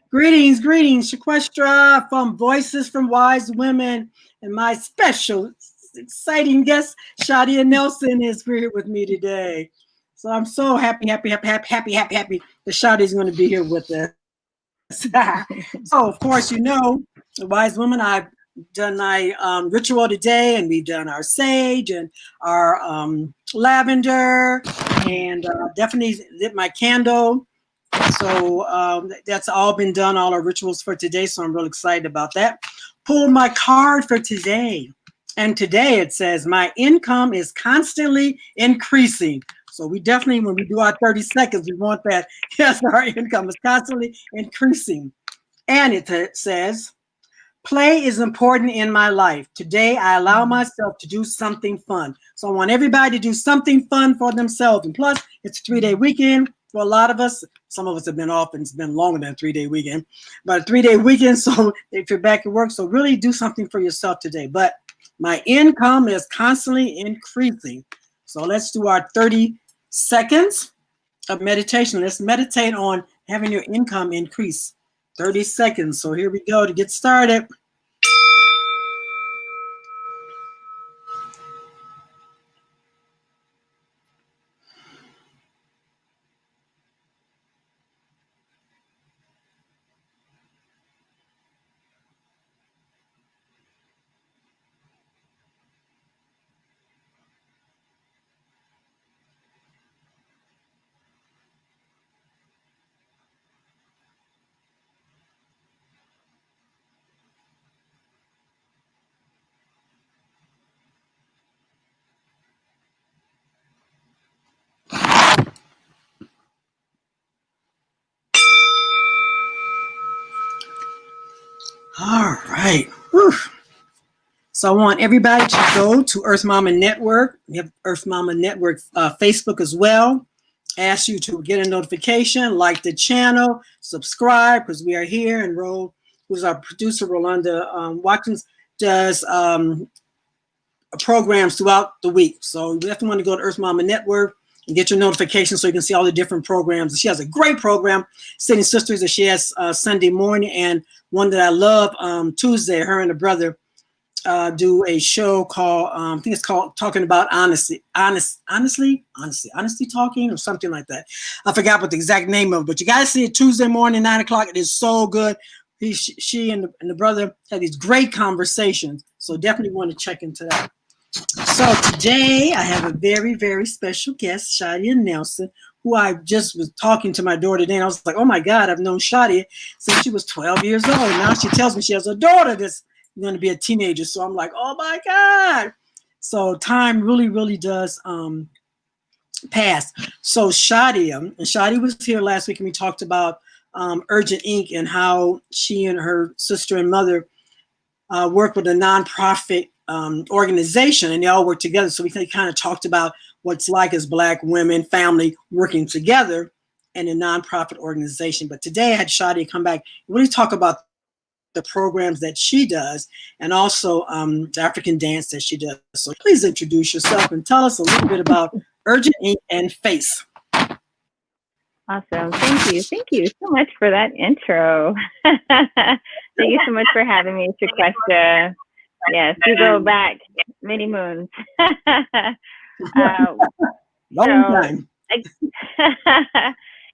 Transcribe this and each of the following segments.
Greetings, greetings, Shquestra from Voices from Wise Women, and my special, exciting guest, Shadia Nelson, is here with me today. So I'm so happy that Shadia is going to be here with us. So, of course, you know, the Wise Women, I've done my ritual today, and we've done our sage and our lavender, and definitely lit my candle. So that's all been done, all our rituals for today. So I'm really excited about that. Pulled my card for today. And today it says, my income is constantly increasing. So we definitely, when we do our 30 seconds, we want that. Yes, our income is constantly increasing. And it says, play is important in my life. Today, I allow myself to do something fun. So I want everybody to do something fun for themselves. And plus, it's a 3-day weekend. For a lot of us, some of us have been off and it's been longer than a 3-day weekend, but a 3-day weekend. So if you're back at work, so really do something for yourself today. But my income is constantly increasing. So let's do our 30 seconds of meditation. Let's meditate on having your income increase. 30 seconds. So here we go to get started. All right. Whew. So I want everybody to go to Earth Mama Network. We have Earth Mama Network Facebook as well. Ask you to get a notification, like the channel, subscribe, because we are here. And Ro, who's our producer, Rolanda Watkins, does programs throughout the week. So you definitely want to go to Earth Mama Network and get your notifications so you can see all the different programs. She has a great program, Sitting Sisters, that she has Sunday morning, and one that I love, Tuesday, her and her brother do a show called, I think it's called Talking About Honesty Talking, or something like that. I forgot what the exact name of it, but you got to see it Tuesday morning, 9 o'clock. It is so good. She and the brother had these great conversations. So definitely want to check into that. So today I have a very, very special guest, Shadia Nelson, who I just was talking to my daughter today, and I was like, oh my God, I've known Shadia since she was 12 years old. Now she tells me she has a daughter that's going to be a teenager. So I'm like, oh my God. So time really, really does pass. So Shadia was here last week, and we talked about Urgent Inc. and how she and her sister and mother work with a nonprofit organization, and they all work together. So we kind of talked about what's like as Black women, family working together in a nonprofit organization. But today I had Shadia come back and really talk about the programs that she does, and also the African dance that she does. So please introduce yourself and tell us a little bit about Urgent Inc. and FACE. Awesome. Thank you. Thank you so much for that intro. Thank you so much for having me, Shquestra. Yes, we go back many moons. Long time.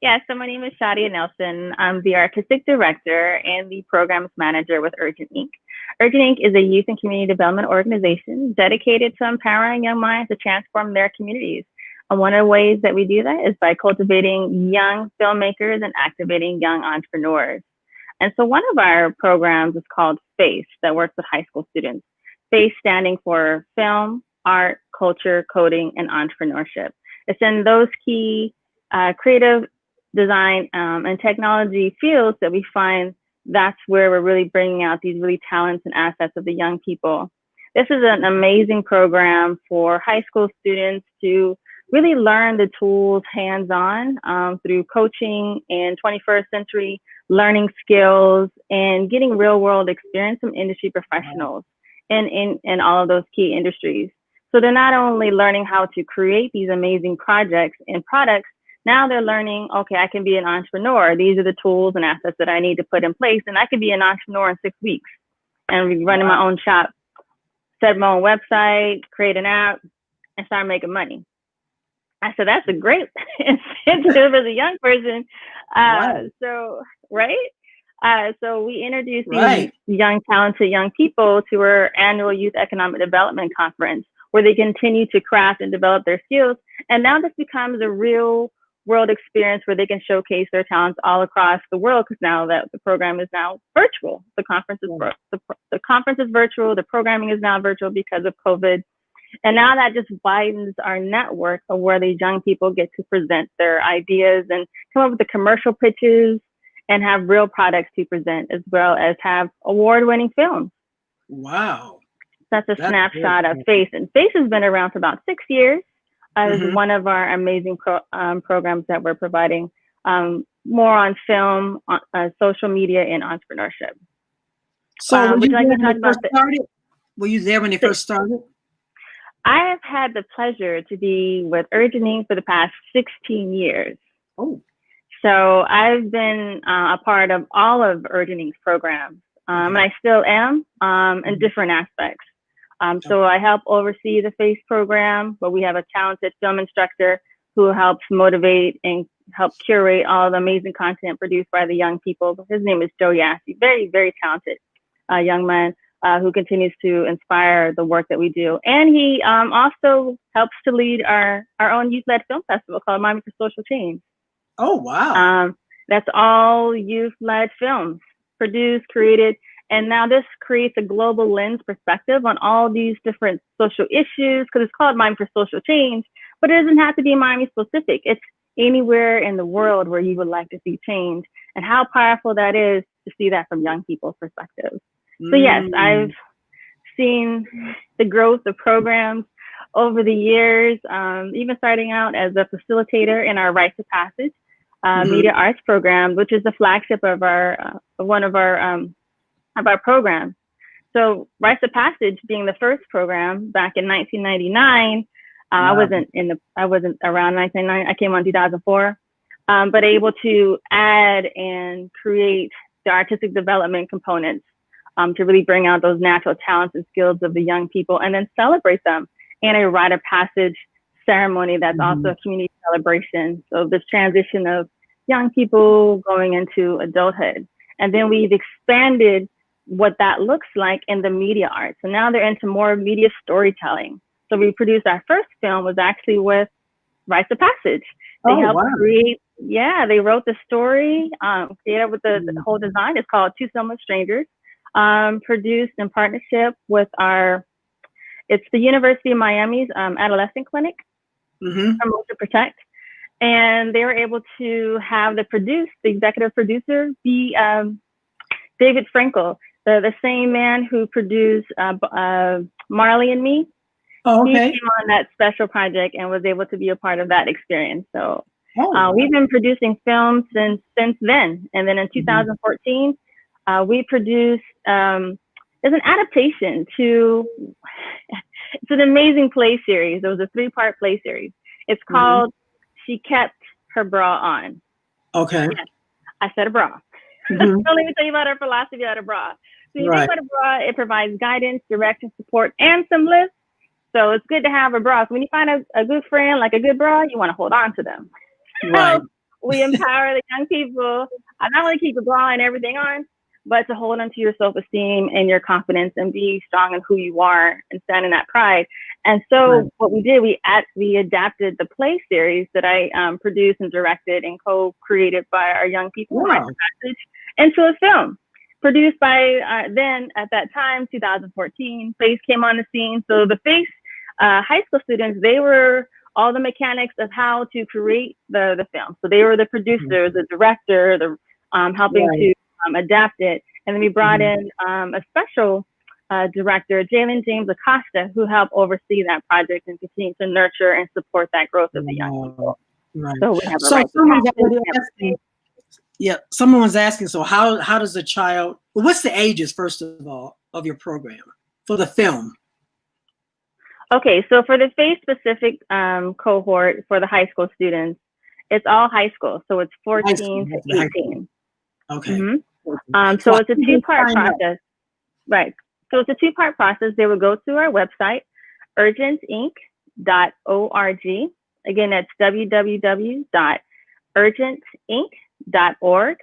Yeah, so my name is Shadia Nelson. I'm the artistic director and the programs manager with Urgent Inc. Urgent Inc. is a youth and community development organization dedicated to empowering young minds to transform their communities. And one of the ways that we do that is by cultivating young filmmakers and activating young entrepreneurs. And so one of our programs is called FACE, that works with high school students. FACE standing for Film, Art, Culture, Coding, and Entrepreneurship. It's in those key creative design and technology fields that we find that's where we're really bringing out these really talents and assets of the young people. This is an amazing program for high school students to really learn the tools hands-on through coaching and 21st century learning skills, and getting real world experience from industry professionals in all of those key industries. So they're not only learning how to create these amazing projects and products, now they're learning, okay, I can be an entrepreneur. These are the tools and assets that I need to put in place, and I can be an entrepreneur in 6 weeks and be running my own shop, set my own website, create an app, and start making money. I said, that's a great incentive as a young person. So we introduced these young, talented young people to our annual Youth Economic Development Conference, where they continue to craft and develop their skills. And now this becomes a real world experience where they can showcase their talents all across the world, because now that the program is now virtual. The conference is the conference is virtual. The programming is now virtual because of COVID. And now that just widens our network of where these young people get to present their ideas and come up with the commercial pitches and have real products to present, as well as have award-winning films. Wow. That's a snapshot of FACE. And FACE has been around for about 6 years as one of our amazing programs that we're providing, more on film, social media, and entrepreneurship. So were you there when they first started? I have had the pleasure to be with Urgent Inc. for the past 16 years. Oh. So I've been a part of all of Urgent Inc.'s programs, and I still am in different aspects. So I help oversee the FACE program, where we have a talented film instructor who helps motivate and help curate all the amazing content produced by the young people. His name is Joe Yassy, very, very talented young man who continues to inspire the work that we do. And he also helps to lead our own youth-led film festival called Miami for Social Change. Oh, wow. That's all youth-led films, produced, created. And now this creates a global lens perspective on all these different social issues, because it's called Miami for Social Change, but it doesn't have to be Miami specific. It's anywhere in the world where you would like to see change, and how powerful that is to see that from young people's perspectives. So yes, I've seen the growth of programs over the years, even starting out as a facilitator in our Rites of Passage Media Arts program, which is the flagship of one of our programs. So Rites of Passage being the first program back in 1999, I wasn't around 1999. I came on 2004, but able to add and create the artistic development components to really bring out those natural talents and skills of the young people, and then celebrate them in a rite of passage ceremony that's also a community celebration. So this transition of young people going into adulthood. And then we've expanded what that looks like in the media arts. So now they're into more media storytelling. So we produced our first film was actually with Rites of Passage. They helped create, they wrote the story, created with the whole design. It's called Two Somewhat Strangers. Produced in partnership with it's the University of Miami's Adolescent Clinic, Promote to Protect. And they were able to have the executive producer be David Frankel, the same man who produced Marley and Me. Oh, okay. He came on that special project and was able to be a part of that experience. So we've been producing films since then. And then in 2014, we produced, it's an adaptation to, it's an amazing play series. It was a 3-part play series. It's called She Kept Her Bra On. Okay. Yes, I said a bra. So let me tell you about our philosophy of a bra. So you think about a bra, it provides guidance, direction, support, and some lift. So it's good to have a bra. So when you find a good friend, like a good bra, you want to hold on to them. Right. So we empower the young people, not only keep the bra and everything on, but to hold on to your self-esteem and your confidence and be strong in who you are and stand in that pride. And so what we did, we adapted the play series that I produced and directed and co-created by our young people into a film produced by then at that time, 2014, FACE came on the scene. So the FACE high school students, they were all the mechanics of how to create the film. So they were the producer, the director, the helping to adapt it. And then we brought in a special director, Jalen James Acosta, who helped oversee that project and continue to nurture and support that growth of the young people. Right. So we have Yeah, someone was asking, so how does a child, well, what's the ages, first of all, of your program for the film? Okay, so for the phase-specific cohort for the high school students, it's all high school, so it's 14 to 18. Okay. So it's a two-part process. Right. So it's a two-part process. They would go to our website, urgentinc.org. Again, that's www.urgentinc.org,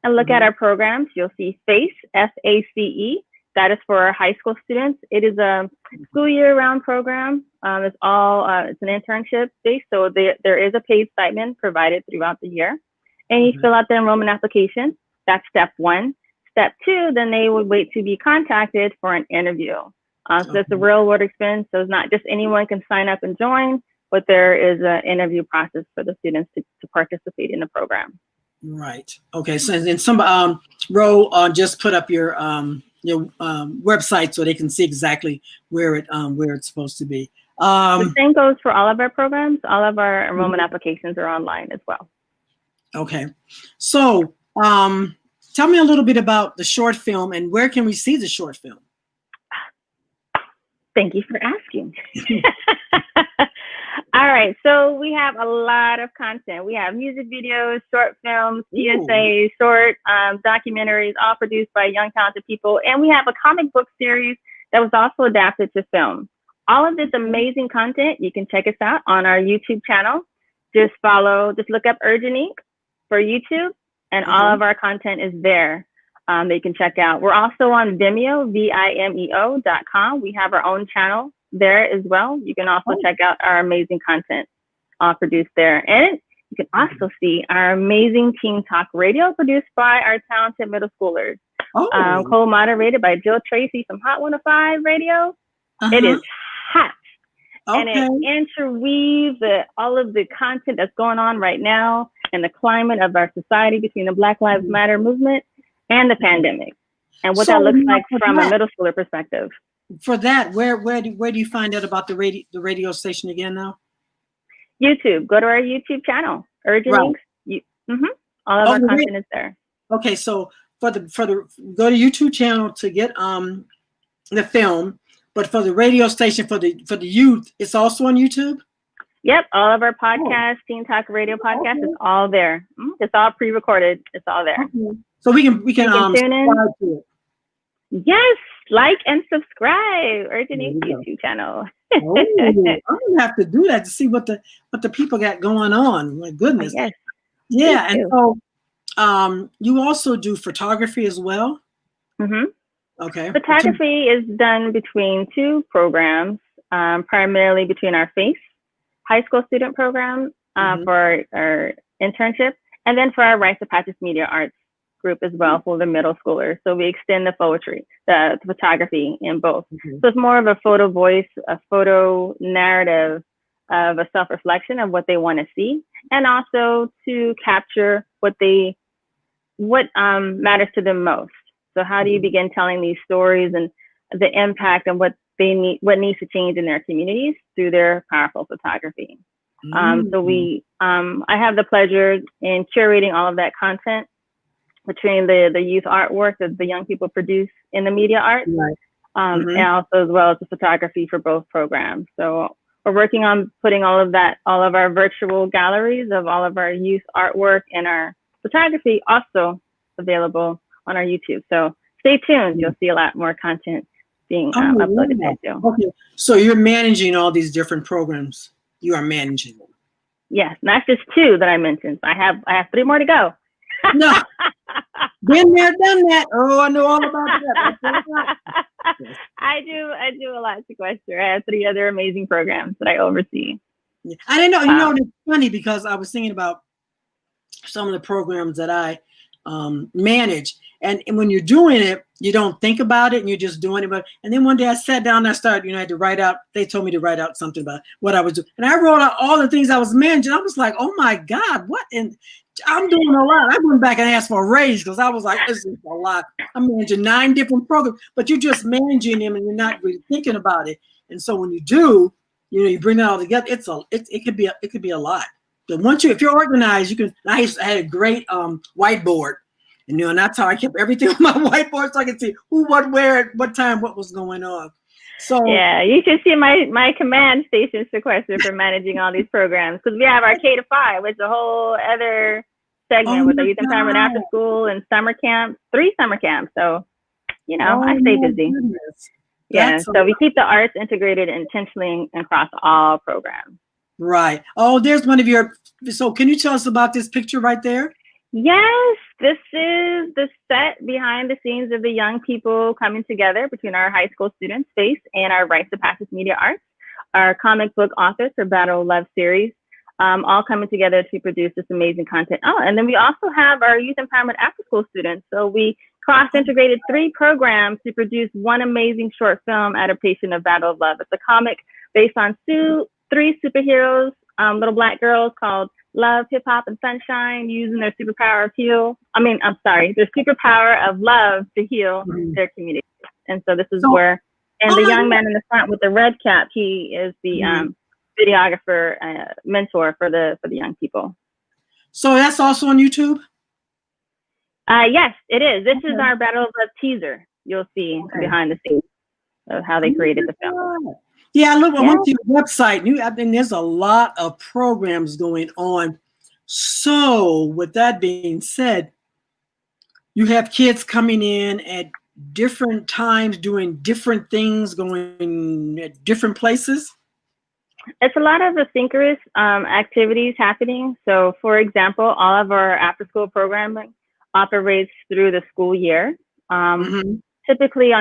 and look at our programs. You'll see FACE, FACE. That is for our high school students. It is a school year-round program. It's an internship based, so there is a paid stipend provided throughout the year. And you fill out the enrollment application. That's step one. Step two, then they would wait to be contacted for an interview. So it's a real world experience. So it's not just anyone can sign up and join, but there is an interview process for the students to participate in the program. Right. Okay. So then Ro, just put up your website so they can see exactly where it's supposed to be. The same goes for all of our programs. All of our enrollment applications are online as well. Okay. So tell me a little bit about the short film and where can we see the short film? Thank you for asking. All right, so we have a lot of content. We have music videos, short films, PSAs, short documentaries, all produced by young, talented people. And we have a comic book series that was also adapted to film. All of this amazing content, you can check us out on our YouTube channel. Just look up Urgent Inc. for YouTube, and all of our content is there that you can check out. We're also on Vimeo, Vimeo.com. We have our own channel there as well. You can also check out our amazing content produced there. And you can also see our amazing Teen Talk Radio produced by our talented middle schoolers. Co-moderated by Jill Tracy from Hot 105 Radio. It is hot. And it interweaves all of the content that's going on right now and the climate of our society between the Black Lives Matter movement and the pandemic, and what that looks like from a middle schooler perspective. For that, where do you find out about the radio station again now? YouTube. Go to our YouTube channel, Urgent Inc. All of our content is there. Okay, so for the go to YouTube channel to get the film, but for the radio station for the youth, it's also on YouTube. Yep, all of our podcasts, Teen Talk Radio podcast is all there. It's all pre-recorded. It's all there. So we can tune in. To it. Yes, like and subscribe. Urgent Inc. YouTube channel. I'm gonna have to do that to see what the people got going on. My goodness. Yes. Yeah, and so you also do photography as well. Okay. Photography is done between two programs, primarily between our FACE high school student program for our internship, and then for our Rites of Passage Media Arts group as well for the middle schoolers. So we extend the poetry, the photography in both. So it's more of a photo voice, a photo narrative of a self-reflection of what they want to see, and also to capture what matters to them most. So how do you begin telling these stories and the impact and what needs to change in their communities through their powerful photography? So I have the pleasure in curating all of that content between the youth artwork that the young people produce in the media arts, and also as well as the photography for both programs. So we're working on putting all of our virtual galleries of all of our youth artwork and our photography also available on our YouTube. So stay tuned. You'll see a lot more content being uploaded there too. Okay. So you're managing all these different programs. You are managing them. Yes, not just two that I mentioned. I have 3 more to go. No. Been there, done that. Oh, I know all about that. I do a lot, Shquestra. I have 3 other amazing programs that I oversee. Yeah. I didn't know. You know, it's funny because I was thinking about some of the programs that I manage, and when you're doing it, you don't think about it, and you're just doing it. And then one day I sat down and I started, I had to write out. They told me to write out something about what I was doing, and I wrote out all the things I was managing. I was like, oh my God, what? And I'm doing a lot. I went back and asked for a raise because I was like, this is a lot. I'm managing 9 different programs, but you're just managing them and you're not really thinking about it. And so when you do, you bring it all together. It could be a lot. So if you're organized, you can. I had a great whiteboard, and that's how I kept everything on my whiteboard, so I could see who, what, where, at what time, what was going on. So yeah, you should see my command station, Shquestra, for managing all these programs, because we have our K-5, which is a whole other segment with the youth empowerment after school and summer camps, 3 summer camps. So, I stay busy. Goodness. Yeah, so we keep the arts integrated intentionally across all programs. Right. Oh, there's one of your. So, can you tell us about this picture right there? Yes, this is the set behind the scenes of the young people coming together between our high school students, FACE, and our Rites of Passage Media Arts, our comic book authors for Battle of Love series, all coming together to produce this amazing content. Oh, and then we also have our youth empowerment after school students. So we cross-integrated 3 programs to produce one amazing short film adaptation of Battle of Love. It's a comic based on 3 superheroes, little Black girls called Love, Hip Hop, and Sunshine, using their superpower of their superpower of love to heal their community. And so this is and the young man in the front with the red cap, he is the videographer, mentor for the young people. So that's also on YouTube? Yes, it is. This is our Battle of Love teaser. You'll see behind the scenes of how they created the film. Yeah, look, I went to your website. There's a lot of programs going on. So, with that being said, you have kids coming in at different times, doing different things, going at different places. It's a lot of asynchronous activities happening. So, for example, all of our after-school programming operates through the school year. Typically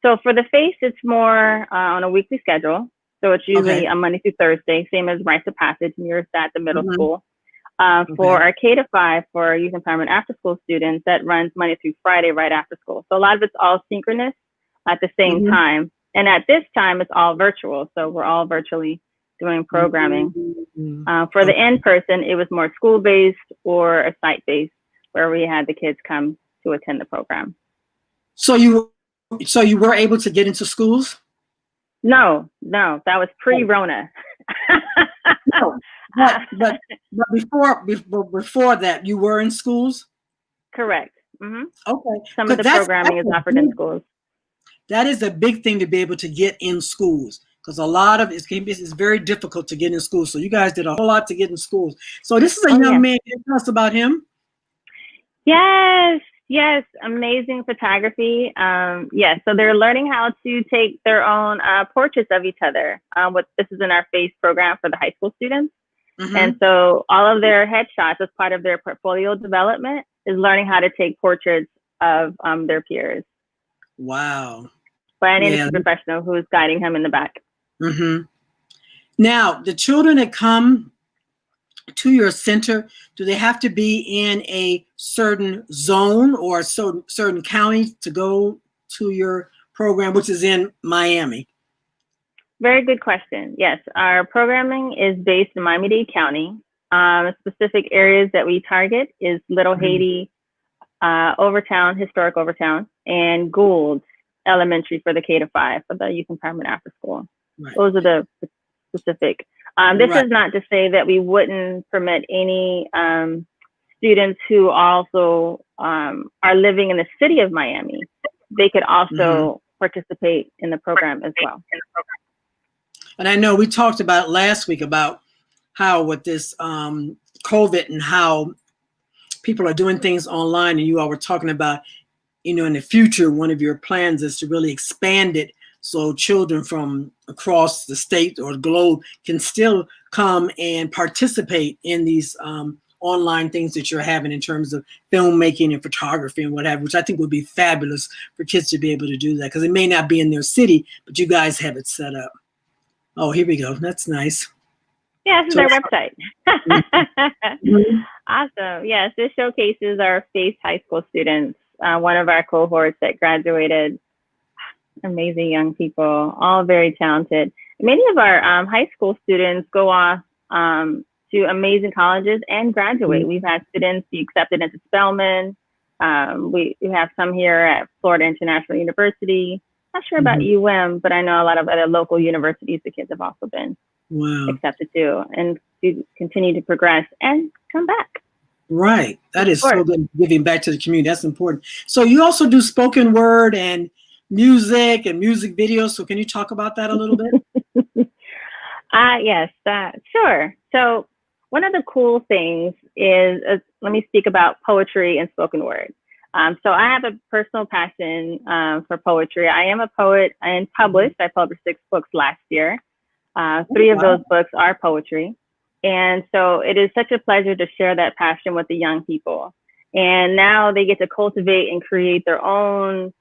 so for the FACE, it's more on a weekly schedule. So it's usually a Monday through Thursday, same as Rites of Passage, mirrors that the middle school. For our K-5, for our youth empowerment after school students, that runs Monday through Friday right after school. So a lot of it's all synchronous at the same time. And at this time, it's all virtual. So we're all virtually doing programming. For the in-person, it was more school-based or a site-based, where we had the kids come to attend the program. So you were able to get into schools? No, that was pre-Rona. but before that, you were in schools? Correct. Okay. Some of the programming is offered in schools. That is a big thing to be able to get in schools, because a lot of it's very difficult to get in schools. So you guys did a whole lot to get in schools. So this is a young man. Can you tell us about him? Yes, amazing photography. So they're learning how to take their own portraits of each other. This is in our FACE program for the high school students. And so all of their headshots as part of their portfolio development is learning how to take portraits of their peers. Wow. By an industry professional who is guiding him in the back. Now, the children that come to your center, do they have to be in a certain zone or certain county to go to your program, which is in Miami? Very good question. Yes, our programming is based in Miami-Dade County. Specific areas that we target is Little Haiti, Overtown, historic Overtown, and Gould Elementary for the K-5 for the youth empowerment after school. Those are the specific. This is not to say that we wouldn't permit any students who also are living in the city of Miami. They could also participate in the program as well. And I know we talked about last week about how with this COVID and how people are doing things online, and you all were talking about, in the future, one of your plans is to really expand it so children from across the state or the globe can still come and participate in these online things that you're having in terms of filmmaking and photography and whatever, which I think would be fabulous for kids to be able to do that, because it may not be in their city, but you guys have it set up. Oh, here we go. That's nice. Yeah, this is our website. Awesome. Yes, this showcases our FACE high school students, one of our cohorts that graduated. Amazing young people, all very talented. Many of our high school students go off to amazing colleges and graduate. We've had students be accepted into Spelman. We have some here at Florida International University. Not sure about UM, but I know a lot of other local universities the kids have also been. Wow. accept it too, and to continue to progress and come back. Right. That is so good, giving back to the community. That's important. So you also do spoken word and music videos. So can you talk about that a little bit? Yes, sure. So one of the cool things is, let me speak about poetry and spoken word. So I have a personal passion for poetry. I am a poet and published. I published 6 books last year. 3 of those books are poetry. And so it is such a pleasure to share that passion with the young people. And now they get to cultivate and create their own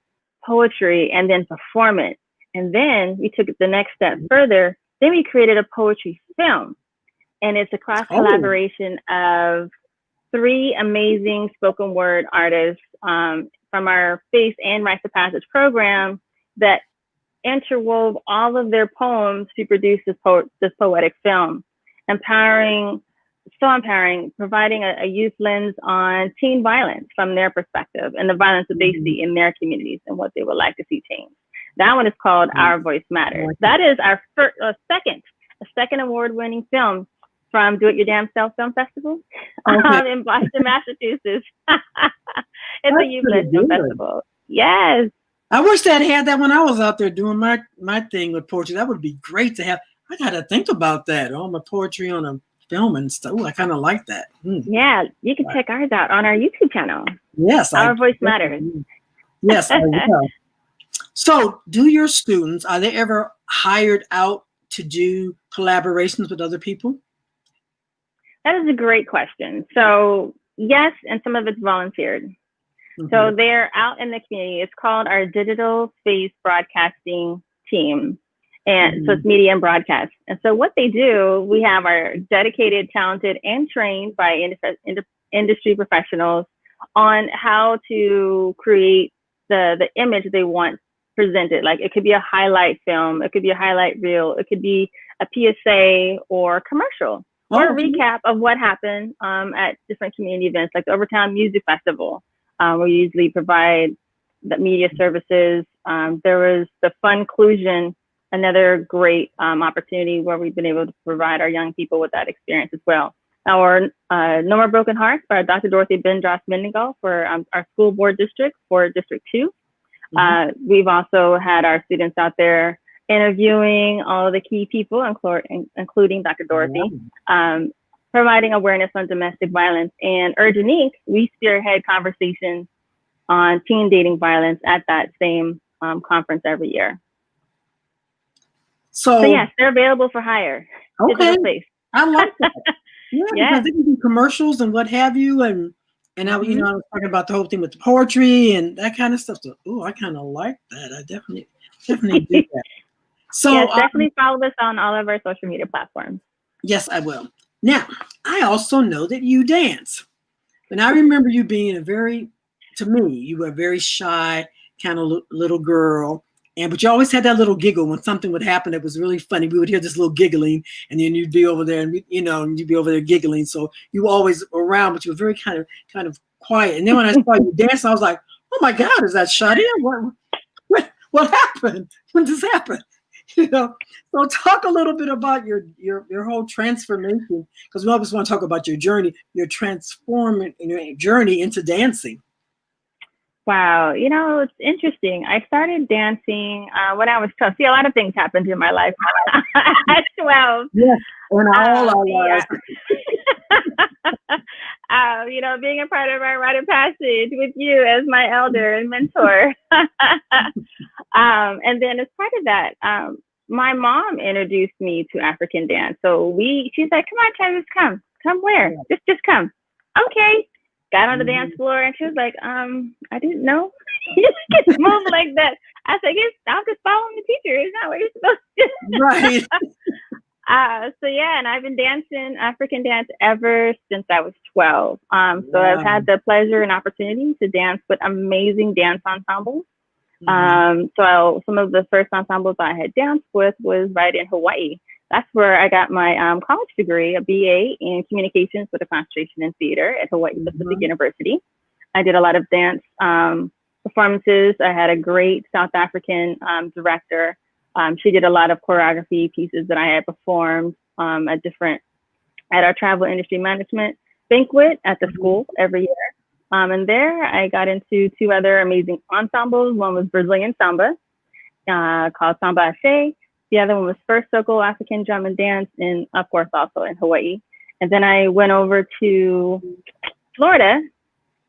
poetry and then perform it. And then we took it the next step further. Then we created a poetry film. And it's a cross collaboration of 3 amazing spoken word artists from our Face and Rites of Passage program that interwove all of their poems to produce this poetic film, so empowering, providing a youth lens on teen violence from their perspective and the violence that they see in their communities and what they would like to see change. That one is called Our Voice Matters. That is our second award-winning film from Do It Your Damn Self Film Festival in Boston, Massachusetts. It's a youth-led film festival. Yes. I wish that I had that when I was out there doing my thing with poetry. That would be great to have. I got to think about that. All my poetry on a film and stuff. Ooh, I kind of like that. Yeah, you can check ours out on our YouTube channel. Yes. Our Voice Matters. Yes, I will. So are your students, are they ever hired out to do collaborations with other people? That is a great question. So yes, and some of it's volunteered. So they're out in the community. It's called our Digital Space Broadcasting Team. And so it's media and broadcast. And so what they do, we have our dedicated, talented, and trained by industry professionals on how to create the image they want presented. Like it could be a highlight film, it could be a highlight reel, it could be a PSA or commercial, or a recap of what happened at different community events, like the Overtown Music Festival. We usually provide the media services. There was the Funclusion, another great opportunity where we've been able to provide our young people with that experience as well. Our No More Broken Hearts by Dr. Dorothy Bindros Mendengal for our school board district for District 2. We've also had our students out there interviewing all of the key people, including Dr. Dorothy, providing awareness on domestic violence. And Urgent, we spearhead conversations on teen dating violence at that same conference every year. So yes, they're available for hire. Okay, I like that. Because they can do commercials and what have you, and I, I was talking about the whole thing with the poetry and that kind of stuff. So, I kind of like that. I definitely do that. So yes, definitely follow us on all of our social media platforms. Yes, I will. Now, I also know that you dance, and I remember you being to me, you were a very shy kind of little girl. But you always had that little giggle when something would happen that was really funny. We would hear this little giggling, and then you'd be over there, and you'd be over there giggling. So you were always around, but you were very kind of quiet. And then when I saw you dance, I was like, "Oh my God, is that Shadia? What happened? When did this happen?" So talk a little bit about your whole transformation, because we always want to talk about your journey, your transforming your journey into dancing. Wow, it's interesting. I started dancing when I was 12. See, a lot of things happened in my life at 12. Yes, and all our lives. Being a part of our rite of passage with you as my elder and mentor. And then as part of that, my mom introduced me to African dance. So she's like, "Come on, Travis, come where? Just come." Okay. Got on the dance floor, and she was like, "I didn't know you just move like that." I said, "Yes, I'm just following the teacher. It's not what you're supposed to do." Right. So yeah, and I've been dancing African dance ever since I was 12. So I've had the pleasure and opportunity to dance with amazing dance ensembles. So some of the first ensembles I had danced with was right in Hawaii. That's where I got my college degree, a BA in communications with a concentration in theater at Hawaii Pacific University. I did a lot of dance performances. I had a great South African director She did a lot of choreography pieces that I had performed at our travel industry management banquet at the school every year. And there I got into 2 other amazing ensembles. One was Brazilian samba, called Samba Ashe. The other one was First Circle African Drum and Dance, and of course also in Hawaii. And then I went over to Florida,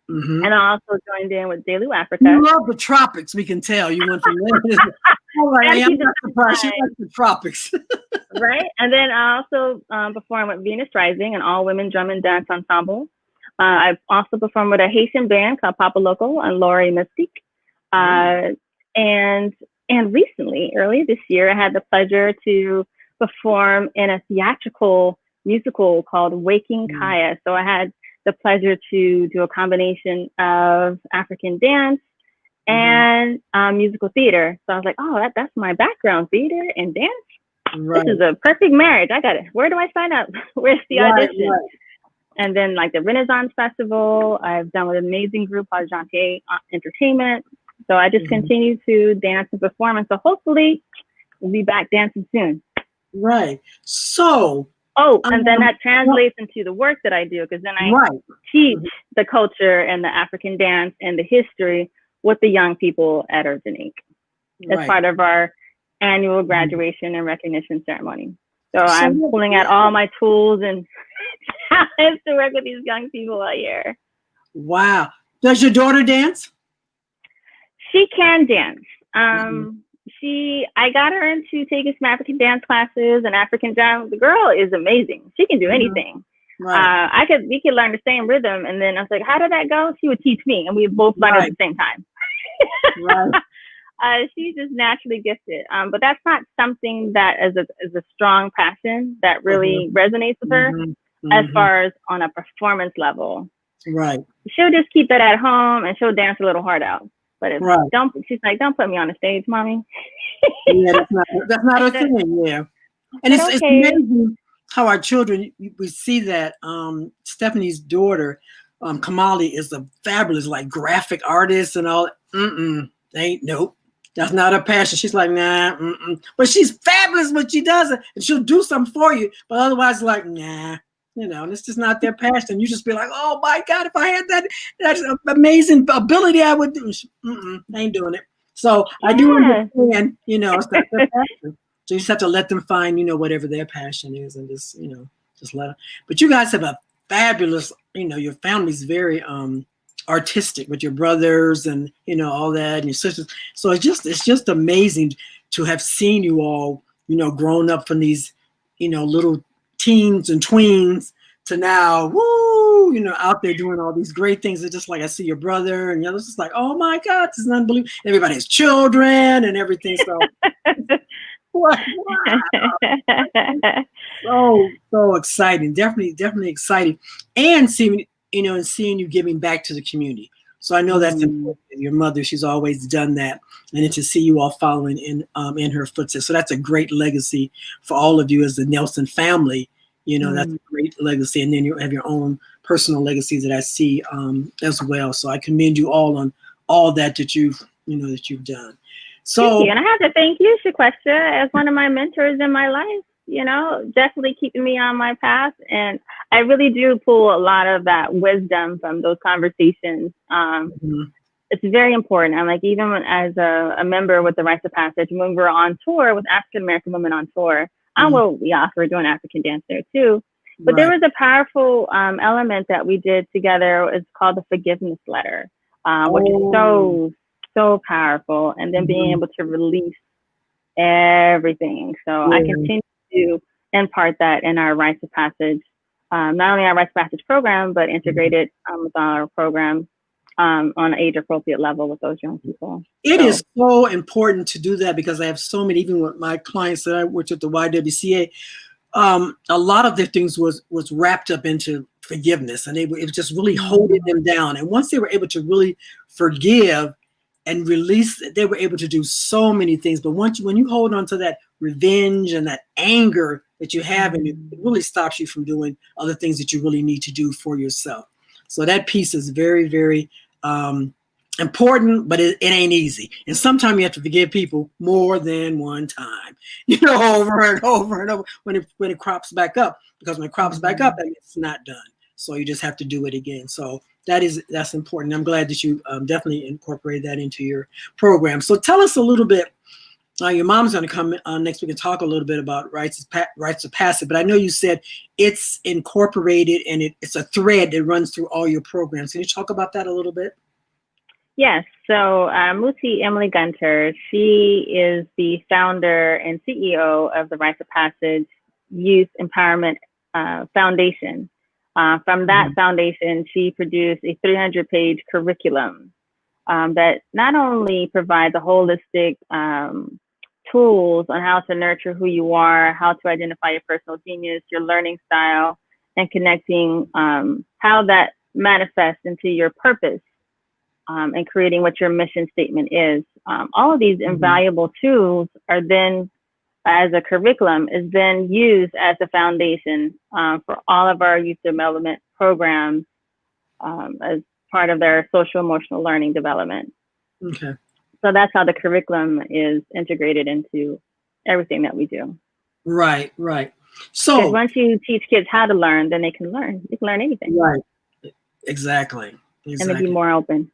and I also joined in with Delu Africa. You love the tropics, we can tell. You went from there. All right, I am not surprised. You like the tropics. Right? And then I also performed with Venus Rising, an all-women drum and dance ensemble. I also performed with a Haitian band called Papa Loco and Laurie Mystique. And recently, earlier this year, I had the pleasure to perform in a theatrical musical called Waking Kaya. So I had the pleasure to do a combination of African dance and musical theater. So I was like, oh, that's my background, theater and dance. Right. This is a perfect marriage. I got it. Where do I sign up? Where's the audition? Right. And then like the Renaissance Festival, I've done with an amazing group called Janté Entertainment. So I just continue to dance and perform. And so hopefully we'll be back dancing soon. Right. So. Oh, and then that translates into the work that I do, because then I teach the culture and the African dance and the history with the young people at Urgent Inc. as part of our annual graduation and recognition ceremony. So I'm pulling out all my tools and talents to work with these young people all year. Wow. Does your daughter dance? She can dance. I got her into taking some African dance classes and African drum. The girl is amazing. She can do anything. Right. We could learn the same rhythm. And then I was like, how did that go? She would teach me, and we both learned at the same time. She's just naturally gifted. But that's not something that is a strong passion that really resonates with her as far as on a performance level. Right. She'll just keep that at home and she'll dance a little hard out. But if she's like, don't put me on the stage, mommy. Yeah, that's not a thing. Yeah. And it's amazing how our children, we see that Stephanie's daughter, Kamali, is a fabulous like graphic artist and all. Nope. That's not her passion. She's like, nah, but she's fabulous when she does it, and she'll do something for you. But otherwise, like, nah, and it's just not their passion. You just be like, oh my God, if I had that amazing ability, I would do. I ain't doing it. So I do understand, it's not their passion. So you just have to let them find, whatever their passion is, and just let them. But you guys have a fabulous, your family's very artistic with your brothers and all that and your sisters. So it's just amazing to have seen you all grown up from these little teens and tweens to now out there doing all these great things. It's just like I see your brother and the others. It's like, oh my God, this is unbelievable. Everybody has children and everything. So wow. So exciting. Definitely exciting. And seeing you giving back to the community. So I know that's important. Your mother, she's always done that. And then to see you all following in her footsteps. So that's a great legacy for all of you as the Nelson family. That's a great legacy. And then you have your own personal legacies that I see as well. So I commend you all on all that you've done. So, thank you. And I have to thank you, Shquestra, as one of my mentors in my life, definitely keeping me on my path. And I really do pull a lot of that wisdom from those conversations. It's very important. I'm like, even as a member with the Rites of Passage, when we're on tour with African American women on tour, we also were doing African dance there too. But there was a powerful element that we did together. It's called the forgiveness letter, which is so powerful. And then being able to release everything. So I continue to impart that in our Rites of Passage, not only our Rites of Passage program, but integrated with our program on an age appropriate level with those young people. It is so important to do that, because I have so many, even with my clients that I worked at the YWCA, a lot of their things was wrapped up into forgiveness, and it was just really holding them down. And once they were able to really forgive and release, they were able to do so many things. But when you hold on to that revenge and that anger that you have, and it really stops you from doing other things that you really need to do for yourself. So that piece is very, very important, but it ain't easy. And sometimes you have to forgive people more than one time, over and over and over when it crops back up. Because when it crops back up, that means it's not done. So you just have to do it again. So that's important. I'm glad that you definitely incorporated that into your program. So tell us a little bit. Your mom's going to come next week and talk a little bit about rites of passage, but I know you said it's incorporated and it's a thread that runs through all your programs. Can you talk about that a little bit? Yes. So Muti Emily Gunter, she is the founder and CEO of the Rites of Passage Youth Empowerment Foundation. From that foundation, she produced a 300-page curriculum that not only provides a holistic tools on how to nurture who you are, how to identify your personal genius, your learning style, and connecting how that manifests into your purpose and creating what your mission statement is. All of these invaluable tools are then, as a curriculum, is then used as a foundation for all of our youth development programs as part of their social emotional learning development. Okay. So that's how the curriculum is integrated into everything that we do. Right. So once you teach kids how to learn, then they can learn. You can learn anything. Right. Exactly. And they be more open.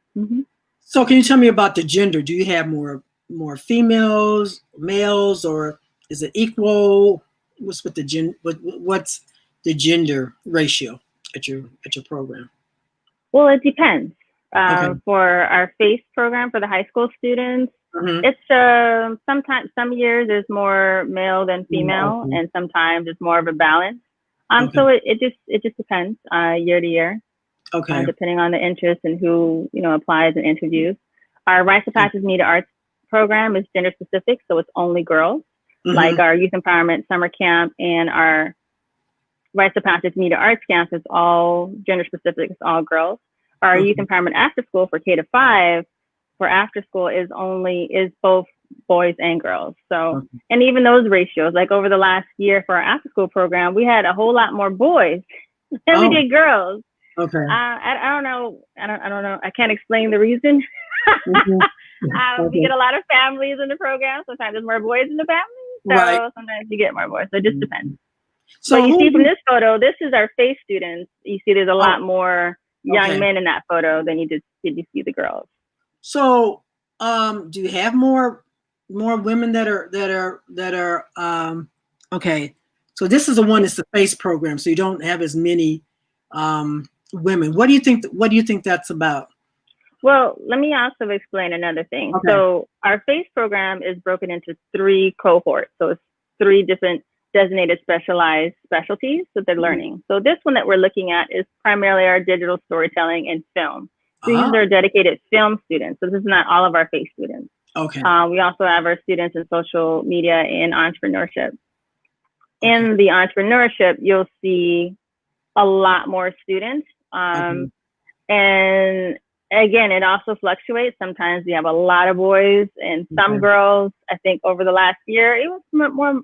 So can you tell me about the gender? Do you have more females, males, or is it equal? What's the gender ratio at your program? Well, it depends. For our FACE program for the high school students, it's sometimes some years there's more male than female, and sometimes it's more of a balance. So it just depends year to year. Depending on the interest and who applies and interviews. Our Rites of Passage Media Arts program is gender specific, so it's only girls. Like our Youth Empowerment Summer Camp and our Rites of Passage Media Arts Camp is all gender specific. It's all girls. Our Youth Empowerment After School for K to 5 for after school is both boys and girls. So and even those ratios, like over the last year for our after school program, we had a whole lot more boys than we did girls. I don't know. I can't explain the reason. We get a lot of families in the program. Sometimes there's more boys in the family. So sometimes you get more boys. So it just depends. So you see from this photo, this is our FACE students. You see there's a lot more young men in that photo than you did see the girls. So do you have more women that are okay. So this is the one that's the FACE program. So you don't have as many women. What do you think that's about? Well, let me also explain another thing. So our FACE program is broken into 3 cohorts. So it's 3 different designated specialized specialties that they're learning. So this one that we're looking at is primarily our digital storytelling and film. So these are dedicated film students. So this is not all of our FACE students. We also have our students in social media and entrepreneurship. In the entrepreneurship, you'll see a lot more students. And again, it also fluctuates. Sometimes we have a lot of boys and some girls. I think over the last year, it was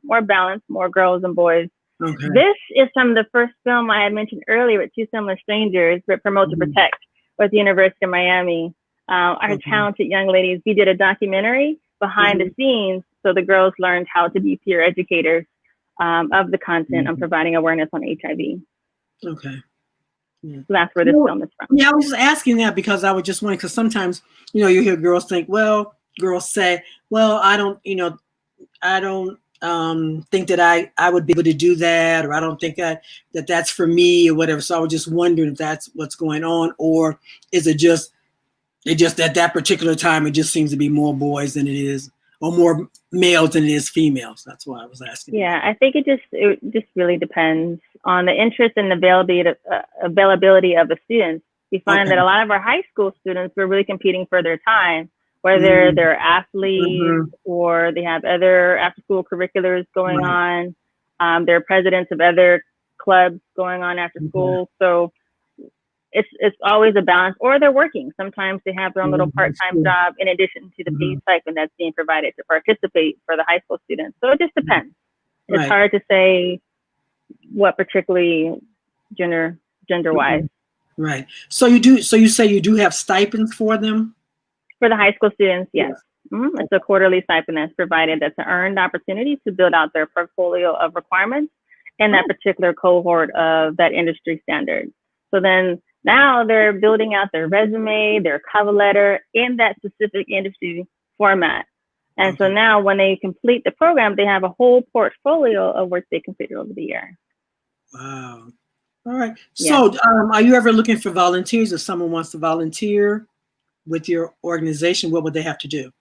more balanced, more girls and boys. This is from the first film I had mentioned earlier with Two Similar Strangers, Promote to Protect, with the University of Miami. Our talented young ladies, we did a documentary behind the scenes, so the girls learned how to be peer educators of the content on providing awareness on HIV. So that's where this film is from. Yeah, I was just asking that because I was just wondering, because sometimes, you hear girls say, well, I don't think that I would be able to do that, or I don't think that's for me or whatever. So I was just wondering if that's what's going on, or is it just at that particular time, it just seems to be more boys than it is, or more males than it is females. That's why I was asking. Yeah, I think it just really depends on the interest and availability of the students. We find that a lot of our high school students are really competing for their time, whether they're athletes or they have other after-school curriculars going on. They're presidents of other clubs going on after school. So it's always a balance, or they're working. Sometimes they have their own little part-time job in addition to the paid stipend that's being provided to participate for the high school students. So it just depends. It's hard to say what particularly gender-wise. Right. So you say you do have stipends for them? For the high school students, yes. It's a quarterly stipend that's provided. That's an earned opportunity to build out their portfolio of requirements in that particular cohort of that industry standard. So then now they're building out their resume, their cover letter in that specific industry format. And so now when they complete the program, they have a whole portfolio of work they complete over the year. Wow. All right. So are you ever looking for volunteers? If someone wants to volunteer with your organization, what would they have to do?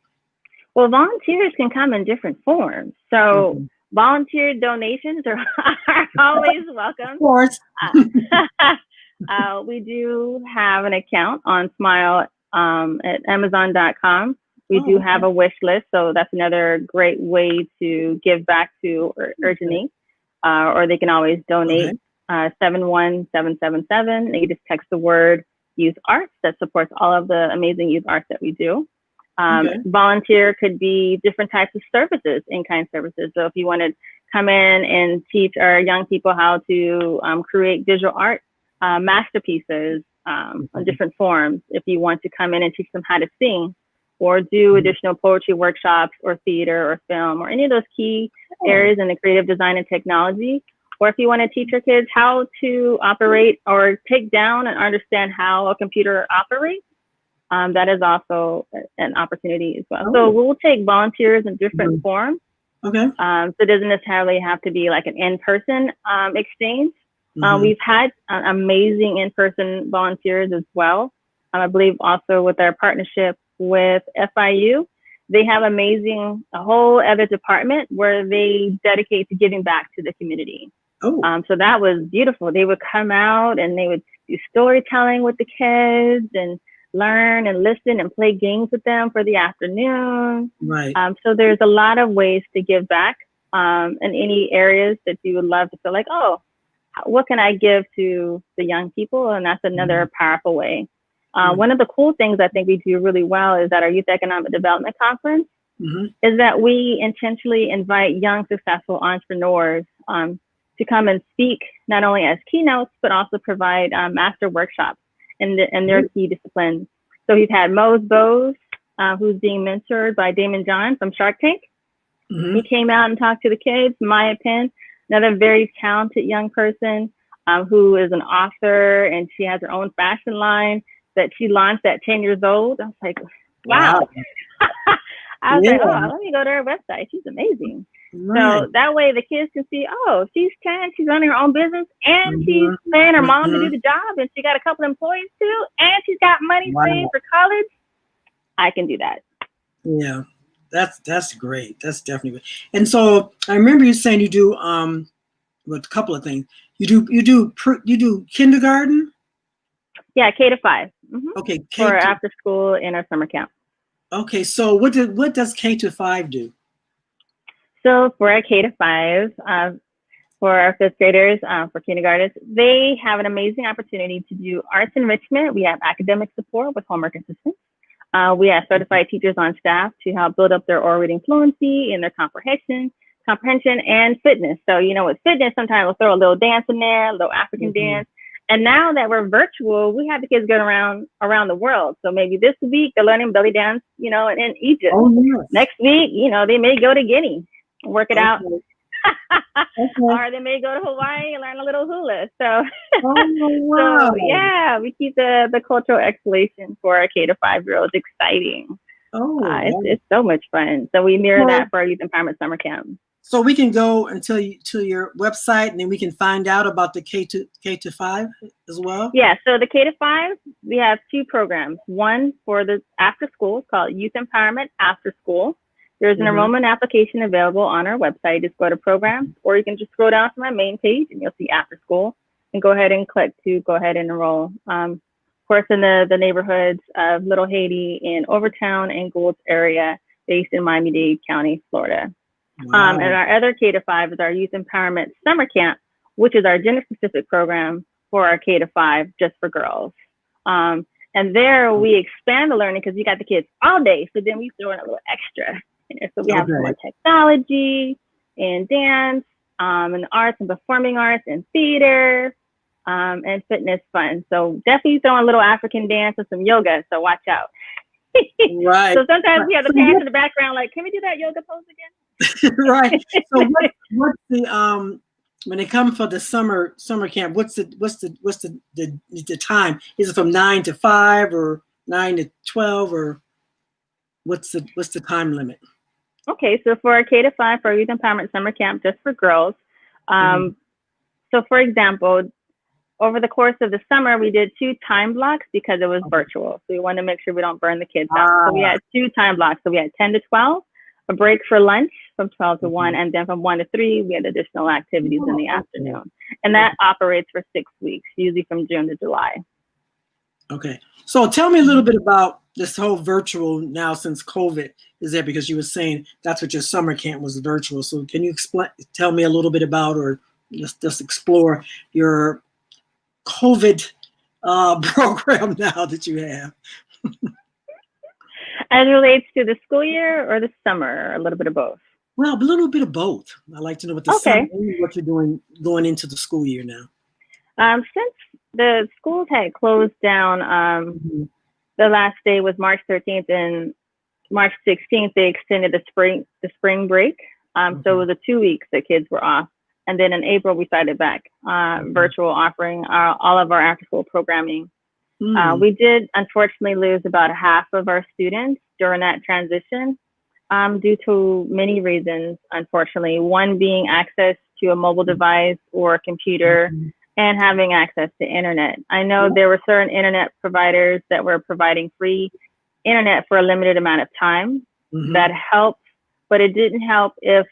Well, volunteers can come in different forms. So volunteer donations are always welcome. Of course. We do have an account on Smile at Amazon.com. We do have a wish list, so that's another great way to give back to Urgent Inc. Or they can always donate 71777. You just text the word youth arts. That supports all of the amazing youth arts that we do. Volunteer could be different types of services, in-kind services. So if you want to come in and teach our young people how to create visual art masterpieces on different forms, if you want to come in and teach them how to sing, or do additional poetry workshops, or theater, or film, or any of those key areas in the creative design and technology, or if you want to teach your kids how to operate or take down and understand how a computer operates, that is also an opportunity as well. So we'll take volunteers in different forms. So it doesn't necessarily have to be like an in-person exchange. We've had amazing in-person volunteers as well. I believe also with our partnership with FIU, they have a whole other department where they dedicate to giving back to the community. So that was beautiful. They would come out and they would do storytelling with the kids and learn and listen and play games with them for the afternoon. So there's a lot of ways to give back in any areas that you would love to feel like, oh, what can I give to the young people? And that's another powerful way. One of the cool things I think we do really well is at our Youth Economic Development Conference is that we intentionally invite young, successful entrepreneurs to come and speak not only as keynotes, but also provide master workshops in their key disciplines. So we've had Mose Bose, who's being mentored by Damon John from Shark Tank. He came out and talked to the kids. Maya Penn, another very talented young person who is an author, and she has her own fashion line that she launched at 10 years old. I was like, wow. I was like, oh, let me go to her website. She's amazing. So that way the kids can see, oh, she's 10, she's running her own business, and she's paying her mom to do the job, and she got a couple employees too, and she's got money saved for college. I can do that. Yeah, that's great. That's definitely good. And so I remember you saying you do a couple of things. You do kindergarten? Yeah, K to 5. Okay, for after school and our summer camp. Okay, so what does K to 5 do? So for our K to 5, for our fifth graders, for kindergartens, they have an amazing opportunity to do arts enrichment. We have academic support with homework assistance. We have certified teachers on staff to help build up their oral reading fluency and their comprehension, and fitness. So, with fitness, sometimes we'll throw a little dance in there, a little African dance. And now that we're virtual, we have the kids going around the world. So maybe this week they're learning belly dance, in Egypt. Next week, they may go to Guinea, work it out. Or they may go to Hawaii and learn a little hula. So, so yeah, we keep the cultural exploration for our K to 5-year-olds exciting. It's so much fun. So we mirror that for our Youth Empowerment Summer Camp. So we can go to your website, and then we can find out about the K to 5 as well. Yeah. So the K to 5, we have 2 programs. One for the after school called Youth Empowerment After School. There's an enrollment application available on our website. Just go to programs, or you can just scroll down to my main page and you'll see after school, and go ahead and click to go ahead and enroll. Of course, in the neighborhoods of Little Haiti and Overtown and Goulds area, based in Miami-Dade County, Florida. And our other K to 5 is our Youth Empowerment Summer Camp, which is our gender-specific program for our K to 5, just for girls. And there we expand the learning because you got the kids all day, so then we throw in a little extra. So we have more technology and dance and arts and performing arts and theater and fitness fun. So definitely throw in a little African dance and some yoga, so watch out. Right. So sometimes we have the parents in the background like, can we do that yoga pose again? Right. So what's the when they come for the summer camp, what's the time? Is it from 9 to 5 or 9 to 12, or what's the time limit? Okay, so for our K to 5 for Youth Empowerment Summer Camp, just for girls. So for example, over the course of the summer, we did 2 time blocks because it was virtual. So we wanted to make sure we don't burn the kids out. So we had 2 time blocks. So we had 10 to 12, a break for lunch from 12 to 1, and then from 1 to 3, we had additional activities in the afternoon. And that operates for 6 weeks, usually from June to July. Okay. So tell me a little bit about this whole virtual now since COVID is there, because you were saying that's what your summer camp was, virtual. So can you tell me a little bit about, or just explore your COVID program now that you have? As it relates to the school year or the summer, or a little bit of both? Well, a little bit of both. I'd like to know what the summer, what you're doing going into the school year now. Since the schools had closed down, the last day was March 13th, and March 16th they extended the spring break. So it was a 2 weeks that kids were off, and then in April we started back virtual, offering all of our after-school programming. We did unfortunately lose about half of our students during that transition due to many reasons, unfortunately. One being access to a mobile device or a computer, and having access to internet. I know there were certain internet providers that were providing free internet for a limited amount of time. That helped, but it didn't help if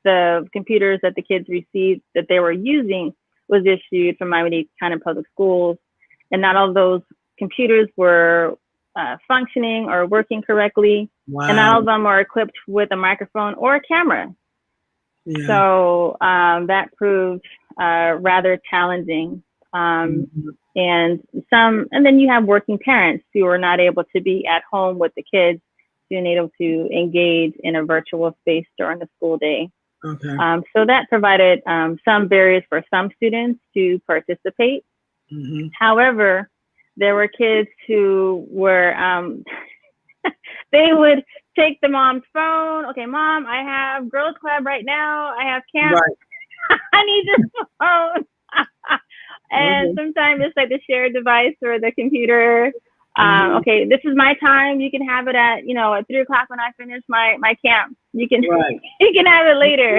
the computers that the kids received that they were using was issued from Miami-Dade County Public Schools, and not all of those computers were functioning or working correctly, and not all of them are equipped with a microphone or a camera. So that proved rather challenging. And then you have working parents who are not able to be at home with the kids, being able to engage in a virtual space during the school day. So that provided some barriers for some students to participate. However, there were kids who were, they would take the mom's phone. Okay, Mom, I have girls club right now. I have camp. I need your phone. And sometimes it's like the shared device or the computer. Okay, this is my time. You can have it at 3 o'clock when I finish my camp. You can you can have it later.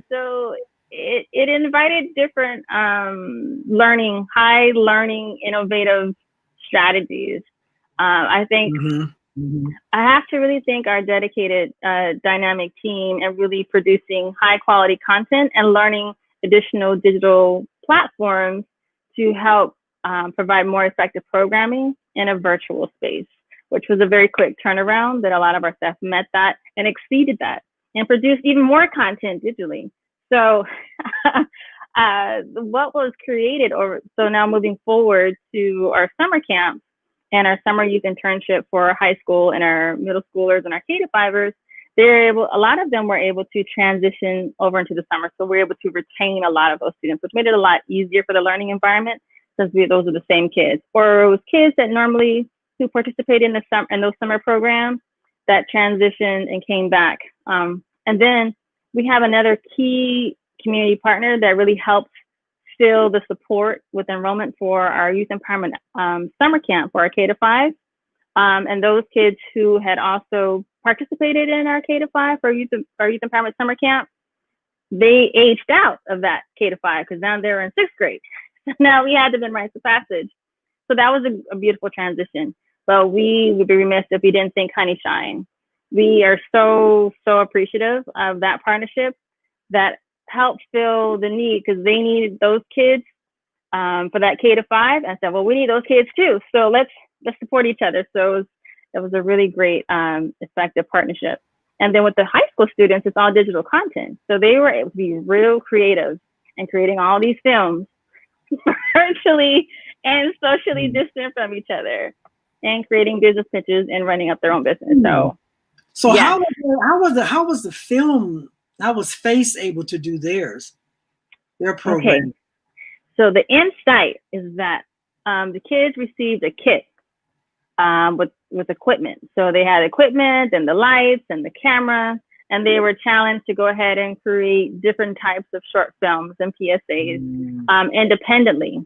So it invited different high learning, innovative strategies. I think I have to really thank our dedicated dynamic team and really producing high quality content and learning additional digital platforms to help provide more effective programming in a virtual space, which was a very quick turnaround that a lot of our staff met that and exceeded that and produced even more content digitally. So what was created, so now moving forward to our summer camp and our summer youth internship for our high school and our middle schoolers and our K-5ers, a lot of them were able to transition over into the summer. So we're able to retain a lot of those students, which made it a lot easier for the learning environment, since those are the same kids. Or it was kids that normally who participated in those summer programs that transitioned and came back. And then we have another key community partner that really helps fill the support with enrollment for our youth empowerment summer camp for our K-5. And those kids who had also participated in our K-5 for our youth empowerment summer camp, they aged out of that K-5 because now they're in 6th grade. Now we had them in rites of passage. So that was a beautiful transition. But we would be remiss if we didn't thank Honey Shine. We are so appreciative of that partnership that helped fill the need, because they needed those kids for that K-5. I said, well, we need those kids too. So let's support each other. So it was a really great, effective partnership. And then with the high school students, it's all digital content. So they were able to be real creative in creating all these films virtually and socially distant from each other, and creating business pitches and running up their own business. So yes. How was the film? How was FACE able to do their program? Okay. So the insight is that the kids received a kit with with equipment. So they had equipment and the lights and the camera, and they were challenged to go ahead and create different types of short films and PSAs independently.